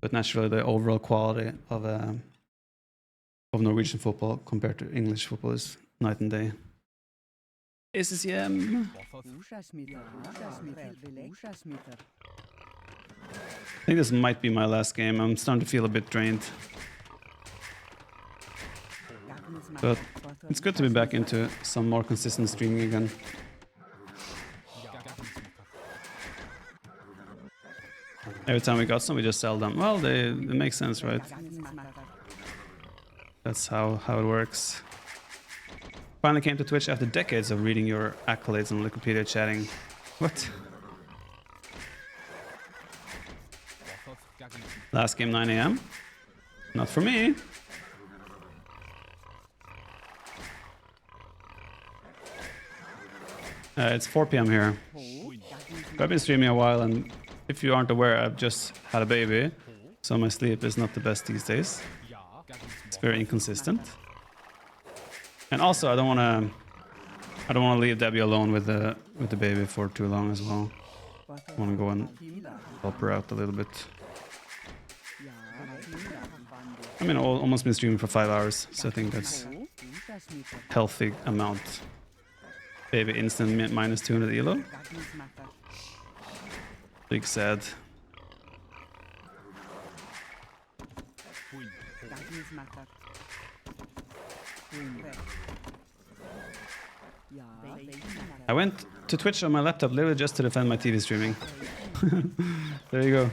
but naturally the overall quality of Norwegian football compared to English football is night and day. ACCM. I think this might be my last game. I'm starting to feel a bit drained. But it's good to be back into some more consistent streaming again. Every time we got some, we just sell them. Well, it makes sense, right? That's how it works. Finally came to Twitch after decades of reading your accolades on Wikipedia chatting. What? Last game 9 AM? Not for me. It's 4 PM here. I've been streaming a while, and if you aren't aware, I've just had a baby, so my sleep is not the best these days. It's very inconsistent. And also, I don't want to leave Debbie alone with the baby for too long as well. I want to go and help her out a little bit. I mean, I've almost been streaming for 5 hours, so I think that's healthy amount. Baby instant minus 200 elo. Big sad. I went to Twitch on my laptop literally just to defend my TV streaming. There you go.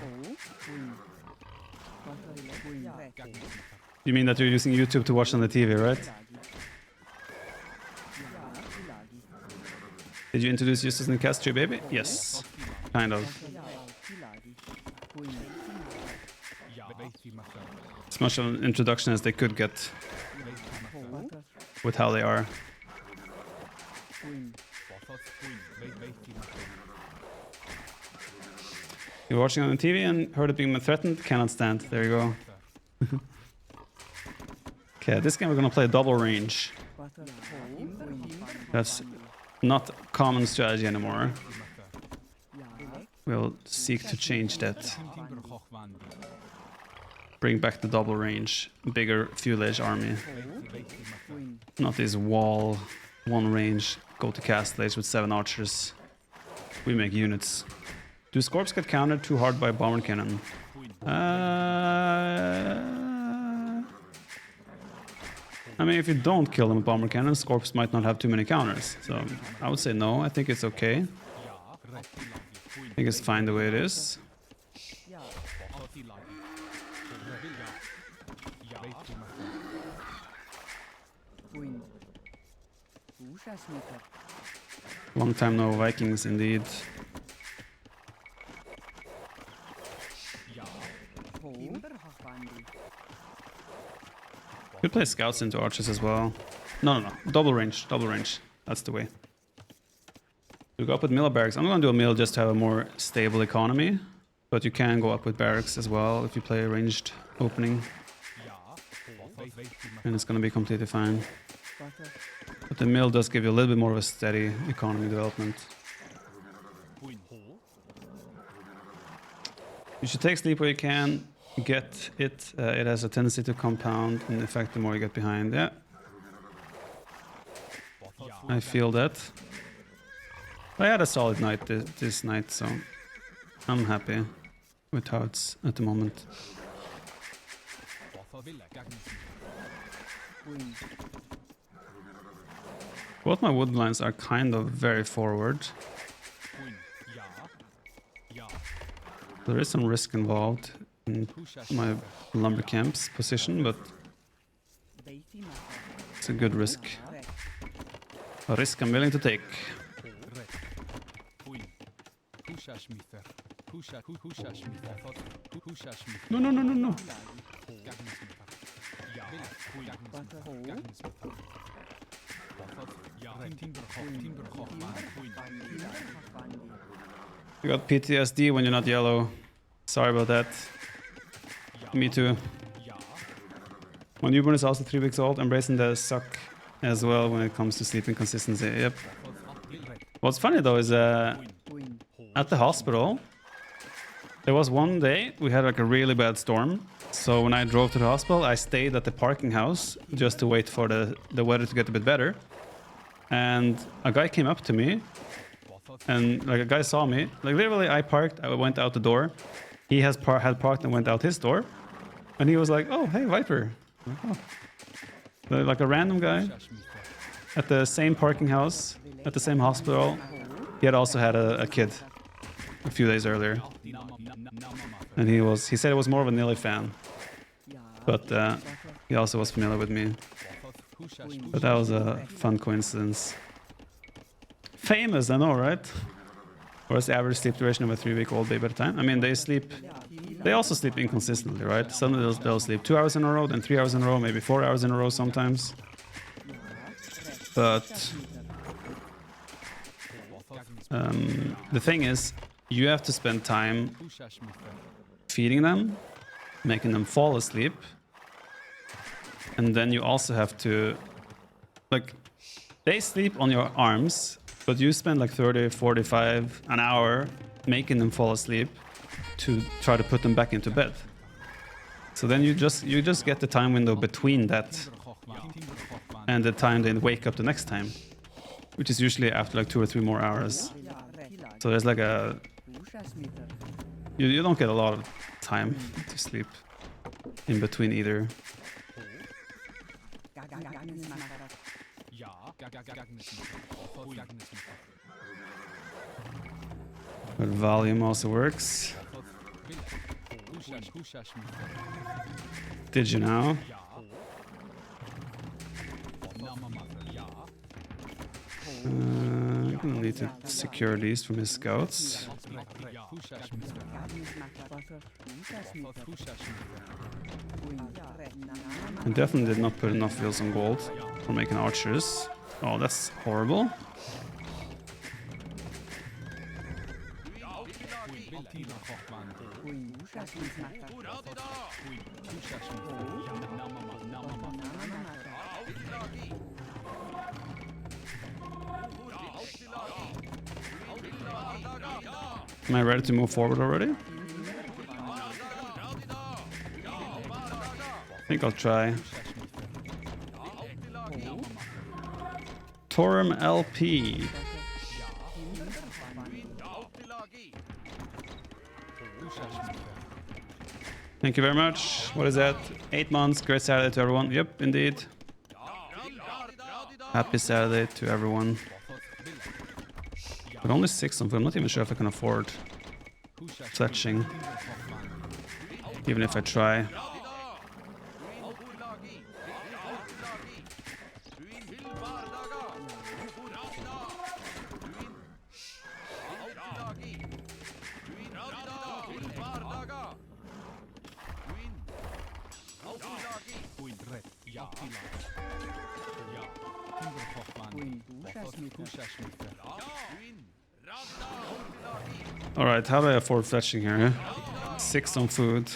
You mean that you're using YouTube to watch on the TV, right? Did you introduce Justus and Cast to your baby? Yes, kind of. As much of an introduction as they could get with how they are. You're watching on the TV and heard it being threatened? Cannot stand. There you go. Okay, this game we're gonna play double range. That's not common strategy anymore. We'll seek to change that. Bring back the double range, bigger Feudal Age army. Not this wall, one range, go to Castle Age with 7 archers. We make units. Do Scorps get countered too hard by bomber cannon? I mean, if you don't kill them with bomber cannon, Scorps might not have too many counters. So I would say no. I think it's okay. I think it's fine the way it is. Long time no Vikings, indeed. Could play scouts into archers as well. No. Double range. That's the way. We go up with mill barracks. I'm gonna do a mill just to have a more stable economy. But you can go up with barracks as well if you play a ranged opening. And it's gonna be completely fine. But the mill does give you a little bit more of a steady economy development. You should take sleep where you can. Get it. It has a tendency to compound in effect the more you get behind. Yeah. I feel that. I had a solid night this night, so I'm happy with how it's at the moment. Both my wood lines are kind of very forward. There is some risk involved in my lumber camp's position, but it's a good risk. A risk I'm willing to take. No. You got PTSD when you're not yellow. Sorry about that. Me too. My newborn is also 3 weeks old, embracing the suck as well when it comes to sleeping consistency. Yep. What's funny though is at the hospital, There was one day we had like a really bad storm. So when I drove to the hospital, I stayed at the parking house just to wait for the weather to get a bit better. And a guy came up to me, and like a guy saw me. Like literally, I parked. I went out the door. He had parked and went out his door, and he was like, "Oh, hey, Viper." I'm like, oh. Like a random guy at the same parking house at the same hospital. He had also had a kid a few days earlier, and he said he was more of a Nilly fan, but he also was familiar with me. But that was a fun coincidence. Famous, I know, right? Or is the average sleep duration of a 3-week-old baby at a time? I mean, they also sleep inconsistently, right? Suddenly they'll sleep 2 hours in a row, then 3 hours in a row, maybe 4 hours in a row sometimes. But the thing is, you have to spend time feeding them, making them fall asleep, and then you also have to, like, they sleep on your arms, but you spend like 30, 45, an hour making them fall asleep to try to put them back into bed. So then you just get the time window between that and the time they wake up the next time, which is usually after like 2 or 3 more hours. So there's like a... You don't get a lot of time to sleep in between either. But volume also works. Did you know? I'm gonna need to secure these from his scouts. I definitely did not put enough wheels on gold for making archers. Oh, that's horrible. Am I ready to move forward already? I think I'll try. Torum LP. Thank you very much. What is that? 8 months. Great Saturday to everyone. Yep, indeed. Happy Saturday to everyone. But only 6 of them. I'm not even sure if I can afford fletching. Even if I try. Alright, how do I afford fetching here? 6 on food.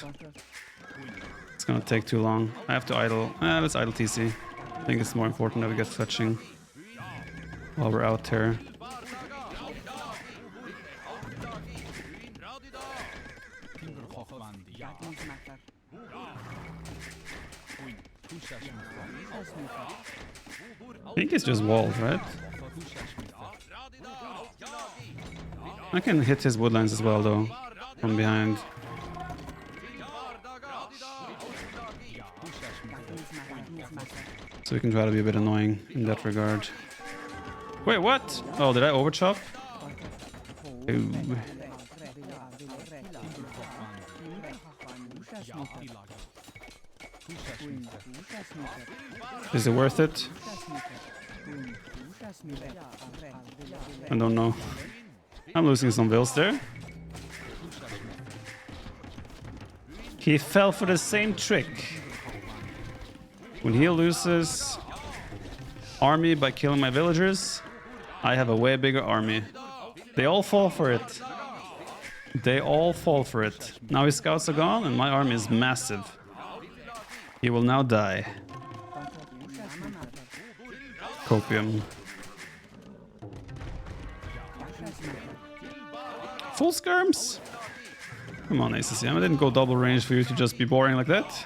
It's gonna take too long. I have to idle. Let's idle TC. I think it's more important that we get fetching while we're out here. I think it's just walled, right? I can hit his woodlines as well, though, from behind. So we can try to be a bit annoying in that regard. Wait, what? Oh, did I overchop? Ooh. Is it worth it? I don't know. I'm losing some bills there. He fell for the same trick. When he loses army by killing my villagers, I have a way bigger army. They all fall for it. They all fall for it. Now his scouts are gone and my army is massive. He will now die. Copium. Full skirms? Come on, ACCM. I didn't go double range for you to just be boring like that.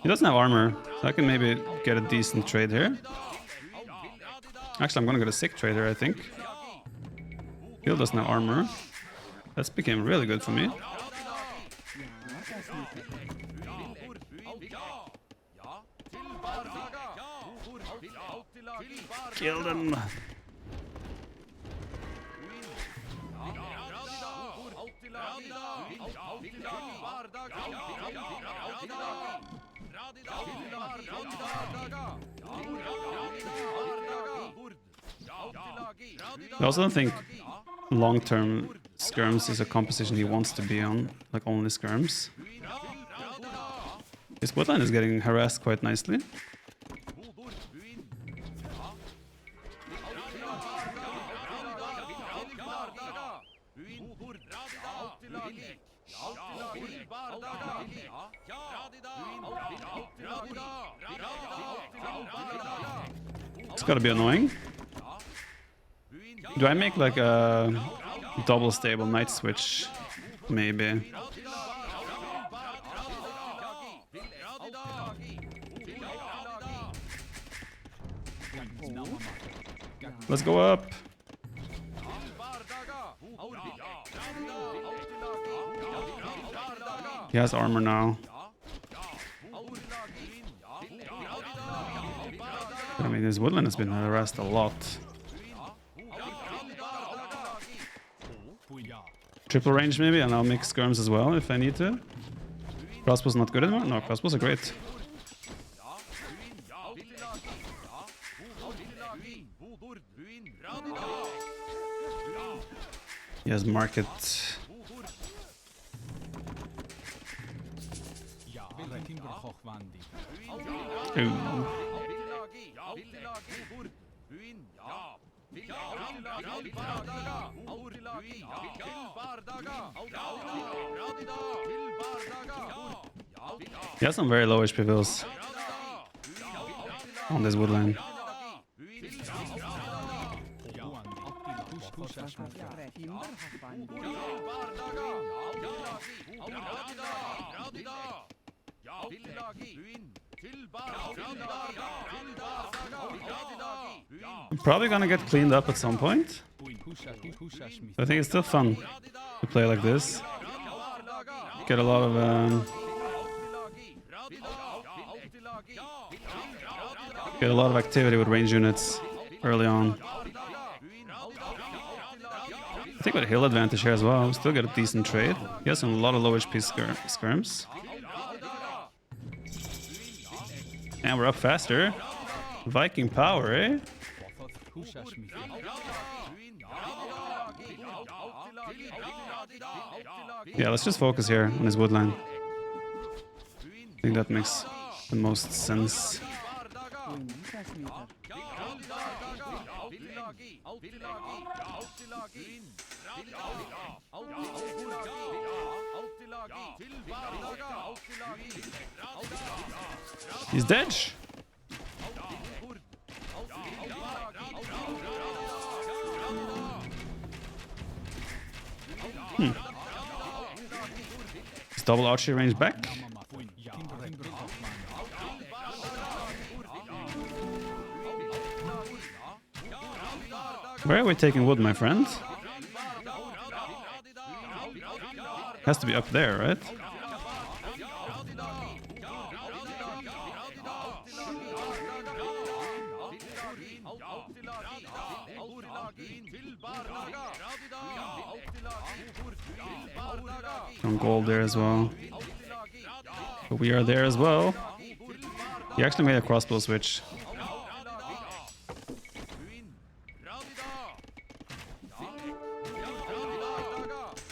He doesn't have armor, so I can maybe get a decent trade here. Actually, I'm gonna get a sick trader, I think. He doesn't have armor. That's became really good for me. Kill them. I also don't think long-term skirms is a composition he wants to be on, like only skirms. His woodline is getting harassed quite nicely. It's gotta be annoying. Do I make like a double stable knight switch? Maybe. Let's go up. He has armor now. I mean, his woodland has been harassed a lot. Triple range maybe, and I'll make skirms as well if I need to. Crossbow's not good anymore? No, crossbows are great. He has market. Ooh. He has some very low HP bills on this woodline. I'm probably gonna get cleaned up at some point. I think it's still fun to play like this. Get a lot of activity with range units early on. I think with a hill advantage here as well, still get a decent trade. He has a lot of low HP skirms. And we're up faster. Viking power, eh? Yeah, let's just focus here on his woodline. I think that makes the most sense. He's dead. Is double archery range back? Where are we taking wood, my friend? Has to be up there, right? Some gold there as well. But we are there as well. He actually made a crossbow switch.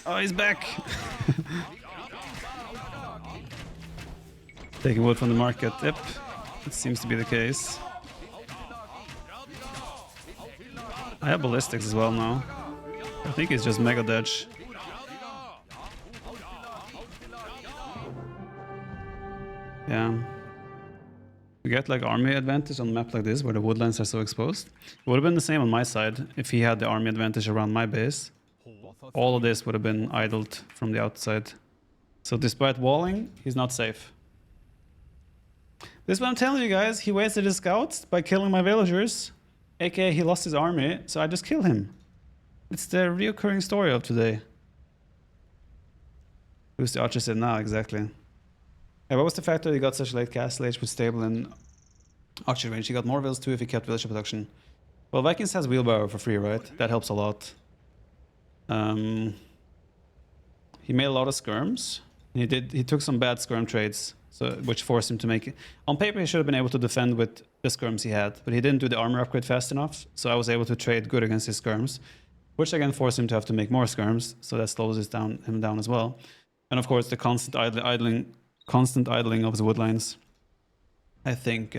Oh, he's back! Taking wood from the market. Yep, it seems to be the case. I have ballistics as well now. I think he's just mega dodge. Yeah. You get like army advantage on a map like this where the woodlands are so exposed. It would have been the same on my side if he had the army advantage around my base. All of this would have been idled from the outside. So despite walling, he's not safe. This is what I'm telling you guys. He wasted his scouts by killing my villagers. AKA he lost his army, so I just killed him. It's the reoccurring story of today. Who's the archer said now, exactly. Yeah, what was the factor he got such late castle age with stable and archer range? He got more vills too if he kept villager production. Well, Vikings has wheelbarrow for free, right? That helps a lot. He made a lot of skirms. He took some bad skirm trades, so which forced him to make it. On paper, he should have been able to defend with the skirms he had, but he didn't do the armor upgrade fast enough, so I was able to trade good against his skirms, which again forced him to have to make more skirms, so that slows him down as well. And of course, the constant idling of his woodlines, I think,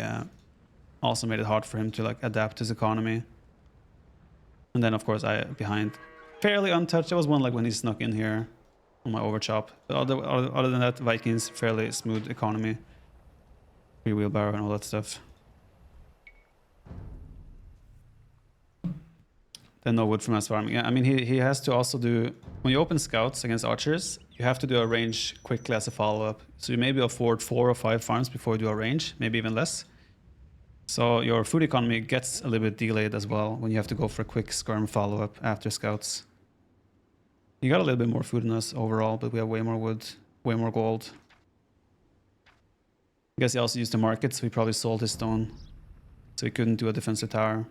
also made it hard for him to like adapt his economy. And then of course I behind, fairly untouched. There was one like when he snuck in here on my overchop. But other than that, Vikings fairly smooth economy, free wheelbarrow and all that stuff. Then no wood from us farming. Yeah, I mean he has to also do, when you open scouts against archers, you have to do a range quickly as a follow-up. So you maybe afford 4 or 5 farms before you do a range, maybe even less. So your food economy gets a little bit delayed as well when you have to go for a quick skirm follow-up after scouts. You got a little bit more food than us overall, but we have way more wood, way more gold. I guess he also used the market, so he probably sold his stone. So he couldn't do a defensive tower.